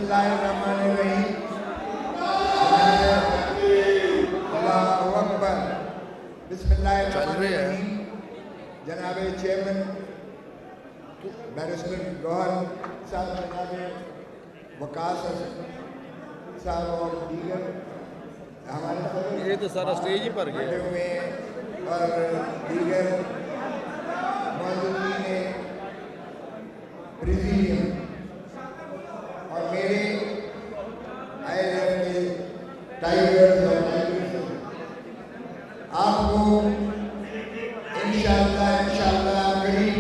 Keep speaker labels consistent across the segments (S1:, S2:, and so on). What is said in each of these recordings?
S1: बिस्मिल्लाहिर्रहमानिर्रहीम। अल्लाहु अकबर। बिस्मिल्लाहिर्रहमानिर्रहीम। जनाब चेयरमैन बैरिस्टर गौहर साहब, जनाब वकास साहब और दीगर हमारे
S2: ये तो सारा स्टेज ही भर गया
S1: हुए और दीगर मौजूदीन प्रेसिडियम और मेरे आए हुए टाइगर्स और टाइगर्स आपको इंशाअल्लाह करीब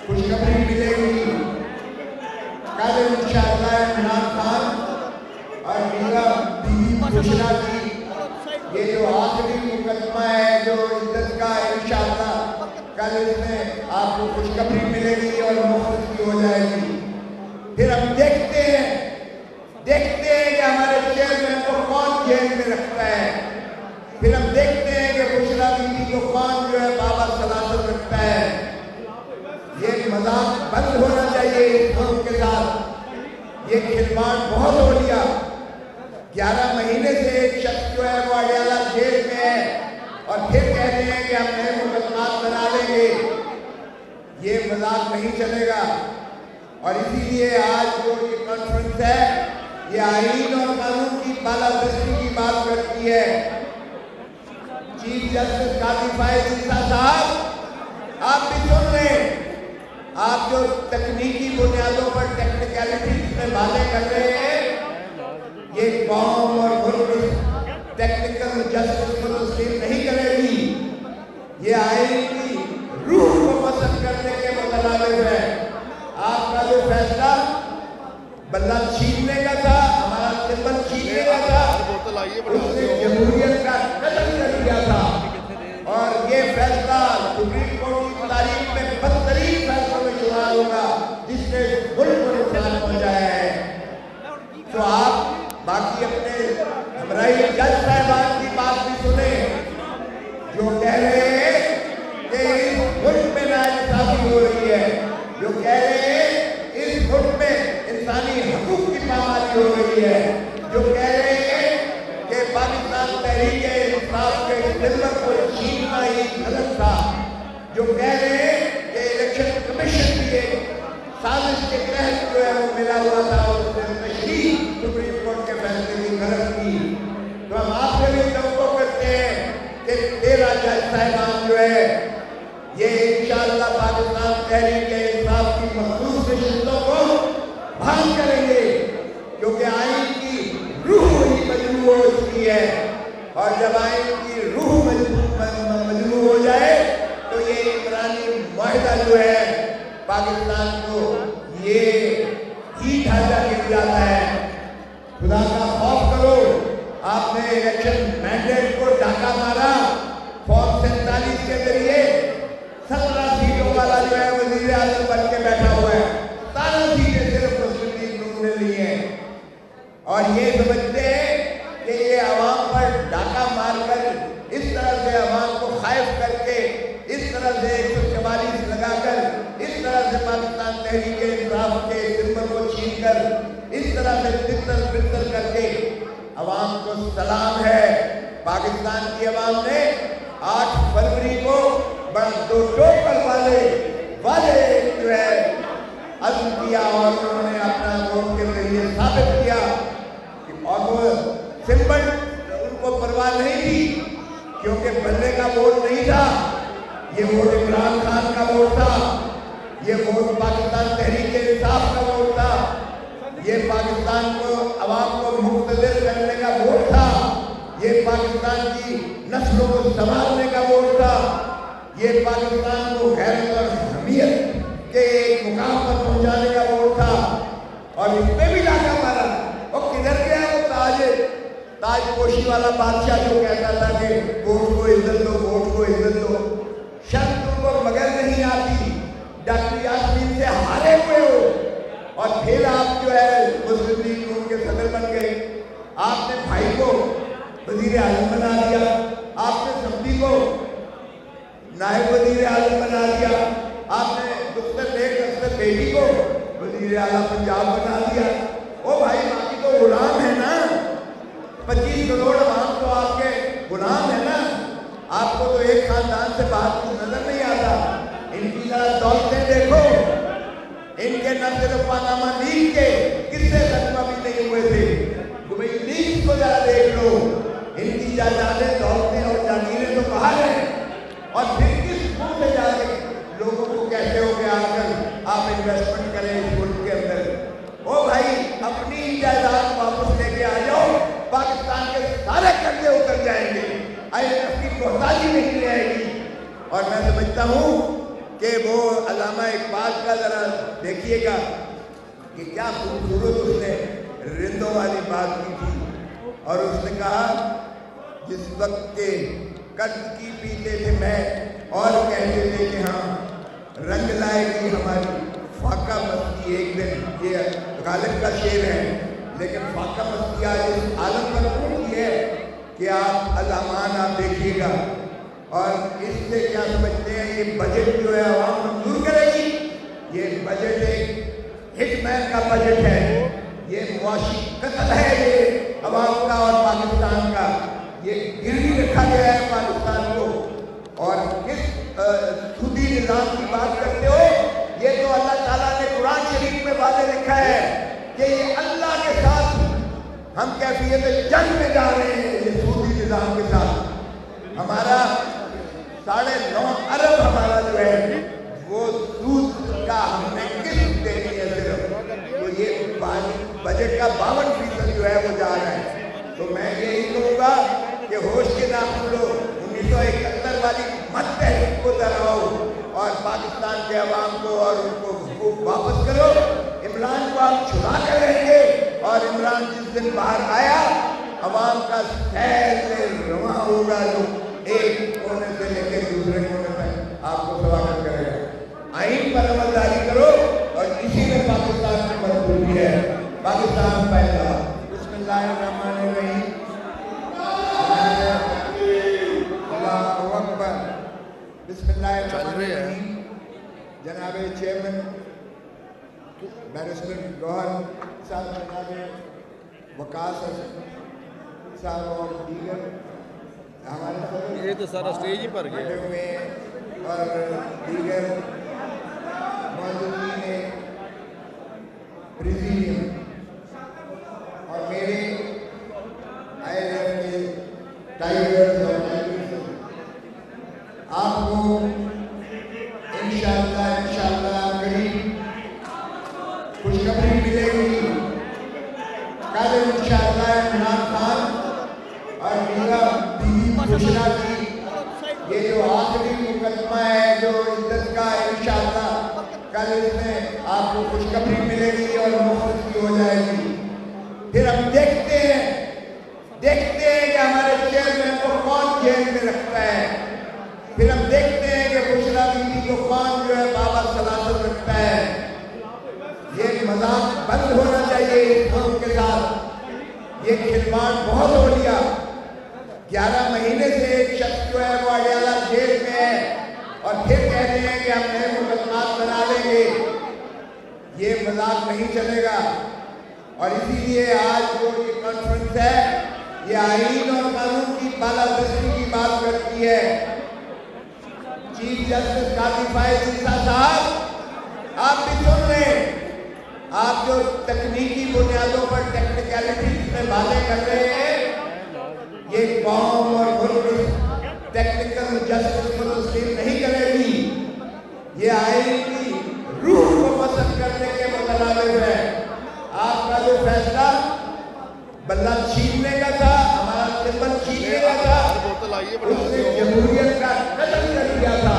S1: खुशखबरी मिलेगी। कल इंशाअल्लाह इमरान खान और मीरा बीवी बुशरा की ये जो आखिरी मुकदमा है जो इज्जत का, इंशाअल्लाह कल इसमें आपको खुशखबरी मिलेगी और मुफ्त की हो जाएगी। फिर हम देखते हैं कि हमारे चेयरमैन को कौन जेल में रखता है। फिर हम देखते हैं कि बुशरा बीवी को कौन जो है बाबा सलामत रखता है। ये मजाक बंद होना चाहिए इस मुल्क के साथ। ये खिलवाड़ बहुत हो लिया। 11 महीने से एक शख्स जो है वो अडयाला जेल में है और फिर कहते हैं कि हम नए मुकदमात बना लेंगे। ये मजाक नहीं चलेगा। और इसीलिए आज जो ये कॉन्फ्रेंस है ये आईन और कानून की बालादस्ती की बात करती है। चीफ जस्टिस काजी फाइज ईसा साहब, आप भी सुन लें। आप जो तकनीकी बुनियादों पर टेक्निकलिटीज में बातें कर रहे हैं, ये कौम और मुल्क टेक्निकल जस्टिस को तस्लीम नहीं करेगी। ये आईन की रूह को पसंद करने के मुताबिक है। आपका जो फैसला बल्ला छीनने का था, हमारा सिंबल छीनने का था, उसने जमहूरियत का कत्ल कर दिया था। और ये फैसला सुप्रीम कोर्ट की तारीख में बदतरीन फैसलों में शुमार होगा जिसने मुल्क को नुकसान पहुंचाया है। तो आप बाकी अपने हमारे जज साहबान की बात भी सुने जो कह रहे हैं कि इस मुल्क में नाइंसाफी हो रही है, जो कह रहे हैं इस मुल्क में इंसानी हकूक की पामाली हो रही है, जो कह रहे हैं कि पाकिस्तान तहरीक-ए-इंसाफ के मिल्लत को छीनना ही गलत था, जो कह रहे हैं कि इलेक्शन कमीशन की एक साजिश के तहत जो है वो मिला हुआ था और उसने तशरीह सुप्रीम कोर्ट के फैसले की गलत की। तो हम आपसे भी तवक्को करते हैं कि 13 जज साहिबान जो है ये इंशाअल्लाह पाकिस्तान तहरीक-ए-इंसाफ की मखसूस रिश्तों को बहाल करेंगे, क्योंकि आईन की रूह ही मजबूत हो चुकी है। और जब आईन की रूह मजबूत हो जाए तो ये इमरानी मुआहदा जो है पाकिस्तान को ये ही ढांचा गिर जाता है। खुदा का खौफ करो। आपने इलेक्शन मैंडेट को डाका मारा। फॉर्म 47 के जरिए 17 सीटों वाला जो है वजीर आजम बन के बैठा हुआ है। 17 सीटें सिर्फ मुस्लिम लीग नून ने ली है। और ये समझते हैं कि ये आवाम पर डाका मारकर इस तरह से आवाम को खाइफ करके, इस तरह से 144 लगाकर, इस तरह से पाकिस्तान तहरीक-ए-इंसाफ के सिंबल को छीनकर, इस तरह से तितर-बितर करके आवाम को सलाम है। पाकिस्तान की आवाम ने 8 फरवरी को दो टोकल वाले जो है अज़्म किया और उन्होंने अपना वोट के जरिए साबित किया। और वो सिंबल उनको परवाह नहीं थी, क्योंकि बल्ले का वोट नहीं था, ये वोट इमरान खान का वोट था, ये वोट पाकिस्तान तहरीक-ए-इंसाफ का वोट था, ये पाकिस्तान को अवाम को मुख्तदिर करने का वोट था, ये पाकिस्तान की नस्लों को संभालने का वोट था, ये पाकिस्तान को गैरत और हमीयत के एक मुकाम पर पहुंचाने का वोट था। और इसमें भी डाका मारा। और किधर गया वो ताजपोशी वाला बादशाह जो कहता था कि वोट को इज्जत दो, वोट को इज्जत दो। शर्त तुमको मगर नहीं आती, डॉक्टर यास्मीन से हारे हुए हो और फिर आप जो है मुस्लिम लीग नून के सदर बन गए। आपने भाई को वजीर आजम बना दिया, आपने सब्जी को नायब वजीर आजम बना दिया, आपने दुख्तर नेक अख्तर बेटी को वजीर वजीर आला पंजाब बना दिया। ओ भाई बाकी तो गुलाम है ना, 25 करोड़ आवाम तो आपके गुलाम है ना। आपको तो एक खानदान से बाहर कुछ नजर नहीं आता। इनकी दौलतें देखो, इनके न सिर्फ पानामा लीग के कितने खत्म भी नहीं हुए थे, दुबई लीग को जरा देख लो। इनकी जायदादें, दौलतें और जागीरें तो बाहर हैं, और फिर किस मुंह से जाके लोगों को कहते हो कि आकर आप इन्वेस्टमेंट करें इस मुल्क के अंदर। ओ भाई अपनी जायदाद वापस लेके आ जाओ, पाकिस्तान के सारे कर्जे उतर जाएंगे, IMF की मोहताजी नहीं रहेगी। और मैं समझता हूँ कि वो अल्लामा इकबाल का जरा देखिएगा कि क्या खूबसूरत उसने रिंदों वाली बात की थी। और उसने कहा जिस वक्त के कर्ज की पीते थे मैं और कहते थे कि हाँ रंग लाएगी हमारी फाका मस्ती एक दिन। ये गालिब का शेर है, लेकिन फाका मस्ती आज इस आलम पर पहुंची है कि आप अल्लामान आप देखिएगा। और इससे क्या समझते हैं, ये बजट जो है आवाम मंजूर करेगी। ये बजट एक हिटमैन का बजट है, ये मुआशी कत्ल है ये अवाम का और पाकिस्तान का। ये गिरवी रखा गया है पाकिस्तान को। और किस सूदी निज़ाम की बात करते हो, ये तो अल्लाह ताला ने कुरान शरीफ में वादे लिखा है कि ये अल्लाह के साथ हम कैफियत जंग में जा रहे हैं। ये सूदी निज़ाम के साथ हमारा 9.5 अरब हमारा जो है वो सूद का हमने किस्त देनी है सिर्फ, तो ये बजट का 52% जो है वो जा रहा है। तो मैं यही कहूँगा कि होश के नाखून लो, 1971 वाली मत तहरीक को दोहराओ और पाकिस्तान के अवाम को और उनको हुकूक वापस करो। इमरान को आप छुड़ा कर रहेंगे, और इमरान जिस दिन बाहर आया अवाम का सैर रवा होगा, जो एक कोने से लेकर दूसरे कोने तक आपको स्वागत करेगा। आइन पर अमलदारी करो, और इसी में पाकिस्तान की मजबूती है। पाकिस्तान पहला। बिस्मिल्लाहिर्रहमानिर्रहीम। अल्लाहु अकबर। बिस्मिल्लाहिर्रहमानिर्रहीम। जनाब चेयरमैन बैरिस्टर गौहर साहब, जनाब वकास साहब और दीगर हमारे
S2: ये तो सारा स्टेज ही भर गया
S1: हुए और दीगर मौजूदीन प्रेसिडियम और मेरे आए टाइगर्स और आपको इंशाअल्लाह करीब खुशखबरी मिलेगी। कल इंशाअल्लाह इमरान खान और मीरा बीवी बुशरा की ये जो आखिरी मुकदमा है जो इज्जत का, इंशाअल्लाह कल इसमें आपको खुशखबरी मिलेगी और मुफ्त की हो जाएगी। फिर हम देखते हैं कि हमारे चेयरमैन को कौन जेल में रखता है। फिर हम देखते हैं कि बुशरा बीवी को कौन जो है बाबा सलामत रखता है। ये मजाक बंद होना चाहिए इस कौम के साथ। ये खिलवाड़ बहुत हो लिया। 11 महीने से एक शख्स जो है वो अडियाला जेल में है और फिर कहते हैं कि हम नए मुकदमात बना लेंगे। ये मजाक नहीं चलेगा। और इसीलिए आज जो ये कॉन्फ्रेंस है ये आईन और कानून की बालादस्ती की बात करती है। चीफ जस्टिस काजी फायद ईसा साहब, आप भी सुन रहे हैं। आप जो तकनीकी बुनियादों पर टेक्निकलिटीज में बातें कर रहे हैं, ये कौम और मुल्क टेक्निकल जस्टिस को तस्लीम नहीं करेगी। ये आईन की रूह को पसंद करने के मुताबिक है। आपका जो फैसला बल्ला छीनने का था, हमारा सिंबल छीनने का था, उसने जमहूरियत का कत्ल कर दिया था।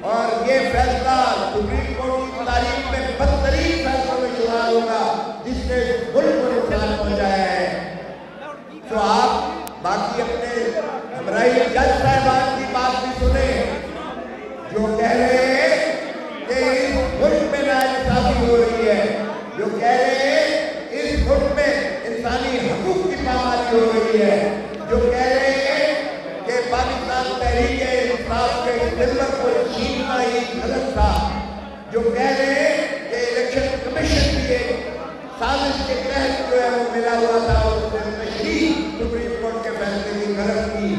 S1: और ये फैसला सुप्रीम कोर्ट की तारीख में बदतरीन फैसलों में शुमार होगा जिसने मुल्क को नुकसान पहुंचाया है। तो आप बाकी अपने हमारे जज साहबान की बात भी सुने जो कह रहे हैं कि इस मुल्क में नाइंसाफी हो रही है, जो कह रहे हैं इस मुल्क में इंसानी हकूक की पामाली हो रही है, जो कह रहे हैं कि पाकिस्तान तहरीक-ए-इंसाफ के सिंबल को छीनना ही गलत था, जो कह रहे हैं कि इलेक्शन कमीशन साजिश के तहत जो है वो मिला हुआ था और उसने तशरीह सुप्रीम कोर्ट के फैसले की गलत की।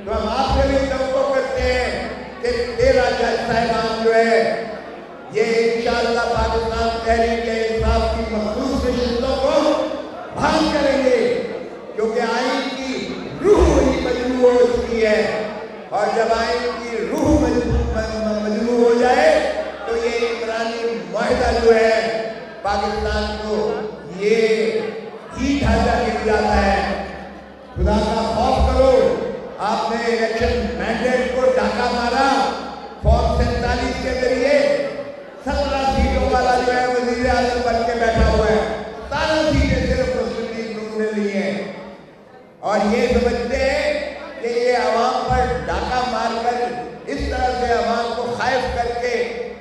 S1: तो हम आपसे भी तवक्को करते हैं कि 13 जज साहिबान जो है ये इंशाअल्लाह पाकिस्तान तहरीक-ए-इंसाफ की मखसूस नशिस्तों को बहाल करेंगे, क्योंकि आइन की रूह ही मजबूत हो चुकी है, और जब आइन की रूह मजबूत हो जाए तो ये इमरानी मुआहिदा जो है पाकिस्तान को ये ही ढांचा गिर जाता है। खुदा का खौफ करो। आपने इलेक्शन मैंडेट को डाका मारा, फॉर्म 47 के जरिए 17 सीटों वाला जो है वजीर आजम बन के बैठा हुआ है। 17 सीटें सिर्फ मुस्लिम लीग नून ने ली है, और ये समझते हैं कि ये आवाम पर डाका मारकर इस तरह से आवाम को खाइफ करके,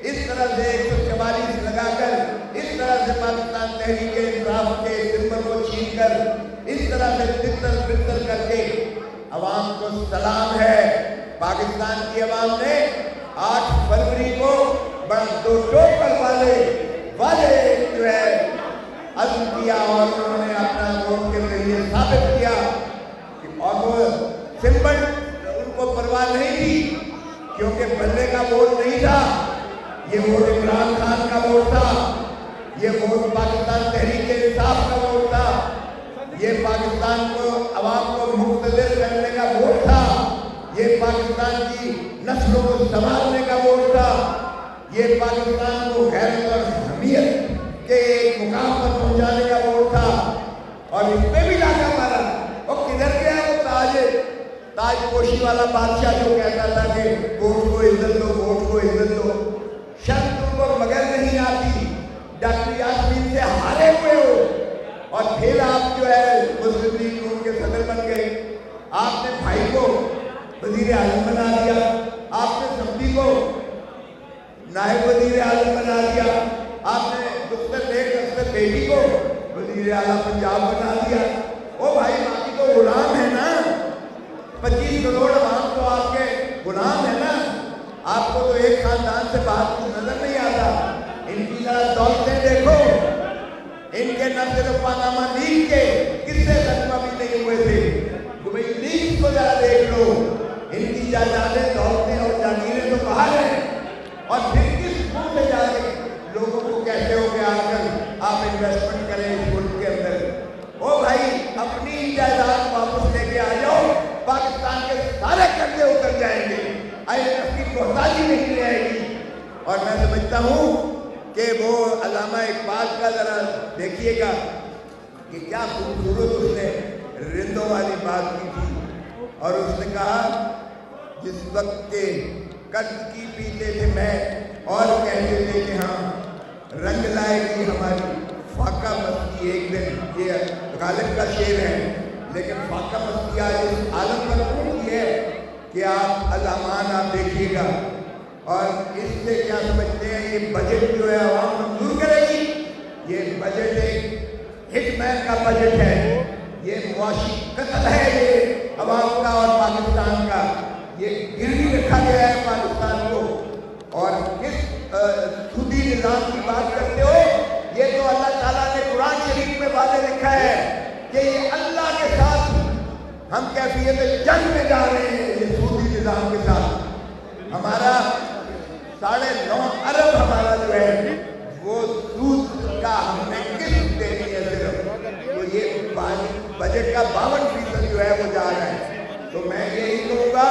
S1: इस तरह से 144 लगाकर, इस तरह से पाकिस्तान तहरीक-ए-इंसाफ के सिंबल को छीनकर, इस तरह से तितर-बितर करके आवाम को सलाम है। पाकिस्तान की आवाम ने 8 फरवरी को बड़ा दो टोकर वाले जो है अज़्म किया, और उन्होंने अपना वोट के जरिए साबित किया कि, और वो सिंबल उनको परवाह नहीं थी, क्योंकि बल्ले का वोट नहीं था, ये वोट इमरान खान का वोट था, ये वोट पाकिस्तान तहरीक-ए-इंसाफ का वोट था, ये पाकिस्तान को अवाम को मुख्तदिर करने का वोट था, ये पाकिस्तान की नस्लों को संभालने का वोट था, ये पाकिस्तान को गैरत और हमीयत के एक मुकाम पर पहुंचाने का वोट था। और इस पे भी डाका मारा। और किधर गया वो ताजपोशी वाला बादशाह जो कहता था कि वोट को इज्जत दो, वोट को इज्जत दो। शर्म तुमको मगर नहीं आती, डॉक्टर यास्मीन से हारे हुए हो, और फिर आप जो है मुस्लिम लीग नून के सदर बन गए। आपने भाई को वजीर आजम बना दिया, आपने सब्जी को नायब वजीर आजम बना दिया, आपने दुख्तर नेक अख्तर बेटी को वजीर आला पंजाब बना दिया। ओ भाई, बाकी तो गुलाम है ना, 25 करोड़ आवाम तो आपके गुलाम है ना। आपको तो एक खानदान से बाहर कुछ नजर नहीं आता। इनकी जरा दौलतें देखो, इनके न सिर्फ पानामा लीग के किससे तकमा भी नहीं हुए थे, दुबई लीग को जरा देख लो। इनकी जायदादें, दौलतें और जागीरें तो बाहर हैं, और फिर किस मुंह से जाके लोगों को कहते हो कि आकर आप इन्वेस्टमेंट करें इस मुल्क के अंदर। ओ भाई, अपनी जायदाद वापस लेके आ जाओ, पाकिस्तान के सारे कर्जे उतर जाएंगे, IMF की मोहताजी नहीं रहेगी। और मैं समझता हूँ कि वो अल्लामा इकबाल का जरा देखिएगा कि क्या खूबसूरत उसने रिंदों वाली बात की थी, और उसने कहा जिस वक्त के कर्ज की पीते थे मैं, और कहते थे कि हम रंग लाएगी हमारी फाका मस्ती एक दिन। ये गालिब का शेर है, लेकिन फाका मस्ती आज इस आलम पर पहुंची है कि आप अलामान आप देखिएगा। और इससे क्या समझते हैं, ये बजट जो है आवाम मंजूर करेगी। ये बजट एक हिटमैन का बजट है, ये मुआशी कत्ल है, ये अवाम का और पाकिस्तान का। ये गिरवी रखा गया है पाकिस्तान को। और किस सूदी निज़ाम की बात करते हो, ये तो अल्लाह ताला ने कुरान शरीफ में वादे लिखा है कि ये अल्लाह के साथ हम कैफियत जंग में जा रहे हैं। ये सूदी निज़ाम के साथ हमारा 9.5 अरब हमारा जो है वो सूद का हमने किस्त देनी है सिर्फ, तो ये बजट का 52% जो है वो जा रहा है। तो मैं यही कहूँगा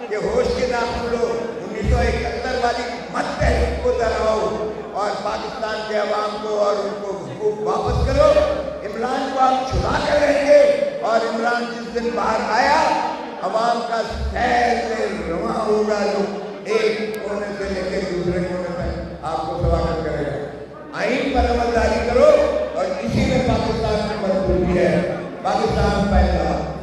S1: कि होश के नाम लो, 1971 वाली मत तहरीक को दोहराओ, और पाकिस्तान के अवाम को और उनको हुकूक वापस करो। इमरान को आप छुड़ा कर रहेंगे, और इमरान जिस दिन बाहर आया, अवाम का सैर से रवां होगा, जो एक कोने से लेकर